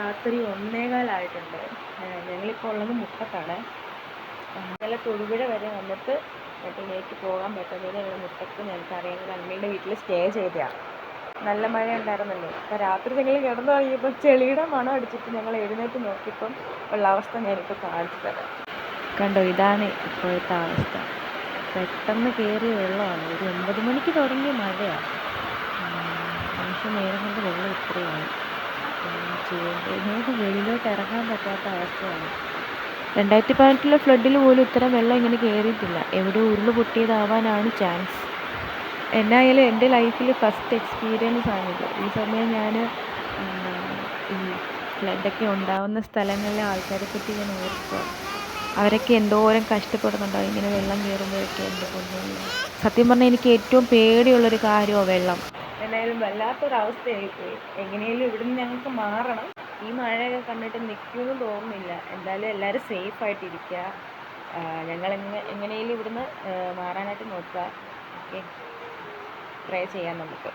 രാത്രി 1:15 ഞങ്ങളിപ്പോൾ ഉള്ളത് മുട്ടത്താണ്. ഇന്നലെ തൊടുപുഴ വരെ വന്നിട്ട് വീട്ടിലേക്ക് പോകാൻ പറ്റുന്നത് ഞങ്ങൾ മുട്ടത്ത് ഞങ്ങൾക്ക് അറിയാവുന്ന അമ്മയുടെ വീട്ടിൽ സ്റ്റേ ചെയ്തതാണ്. നല്ല മഴ ഉണ്ടായിരുന്നല്ലോ. അപ്പോൾ രാത്രി ഞങ്ങൾ കിടന്നു തുടങ്ങിയപ്പോൾ ചെളിയുടെ മണം അടിച്ചിട്ട് ഞങ്ങൾ എഴുന്നേറ്റ് നോക്കിയപ്പം ഉള്ള അവസ്ഥ ഞാനിപ്പോൾ കാണിച്ചു തരാം. കണ്ടോ, ഇതാണ് ഇപ്പോഴത്തെ അവസ്ഥ. പെട്ടെന്ന് കയറിയ വെള്ളമാണ്. ഒരു 9 മണിക്ക് തുടങ്ങിയ മഴയാണ്. നിമിഷം നേരം കൊണ്ട് വെള്ളം ഇത്രയാണ്. നമുക്ക് വെളിയിലോട്ട് ഇറങ്ങാൻ പറ്റാത്ത അവസ്ഥയാണ്. 2018 ഫ്ലഡിൽ പോലും ഇത്തരം വെള്ളം ഇങ്ങനെ കയറിയിട്ടില്ല. എവിടെ ഉരുള് പൊട്ടിയതാവാനാണ് ചാൻസ്. എന്നായാലും എൻ്റെ ലൈഫിൽ ഫസ്റ്റ് എക്സ്പീരിയൻസ് ആണിത്. ഈ സമയം ഞാൻ ഈ ഫ്ലഡൊക്കെ ഉണ്ടാവുന്ന സ്ഥലങ്ങളിലെ ആൾക്കാരെ പറ്റി ഞാൻ ഓർക്കുക. അവരൊക്കെ എന്തോരം കഷ്ടപ്പെടുന്നുണ്ടാവും ഇങ്ങനെ വെള്ളം കയറുമ്പോഴൊക്കെ. എൻ്റെ പൊന്നേ, സത്യം പറഞ്ഞാൽ എനിക്ക് ഏറ്റവും പേടിയുള്ളൊരു കാര്യമാണ് വെള്ളം. എന്നായാലും വല്ലാത്തൊരവസ്ഥയായിപ്പോയി. എങ്ങനെയാലും ഇവിടുന്ന് ഞങ്ങൾക്ക് മാറണം. ഈ മഴയൊക്കെ കണ്ടിട്ട് നിൽക്കുമെന്ന് തോന്നുന്നില്ല. എന്തായാലും എല്ലാവരും സേഫായിട്ടിരിക്കുക. ഞങ്ങൾ എങ്ങനെയാലും ഇവിടുന്ന് മാറാനായിട്ട് നോക്കുക. ഓക്കെ, പ്രേ ചെയ്യാം നമുക്ക്.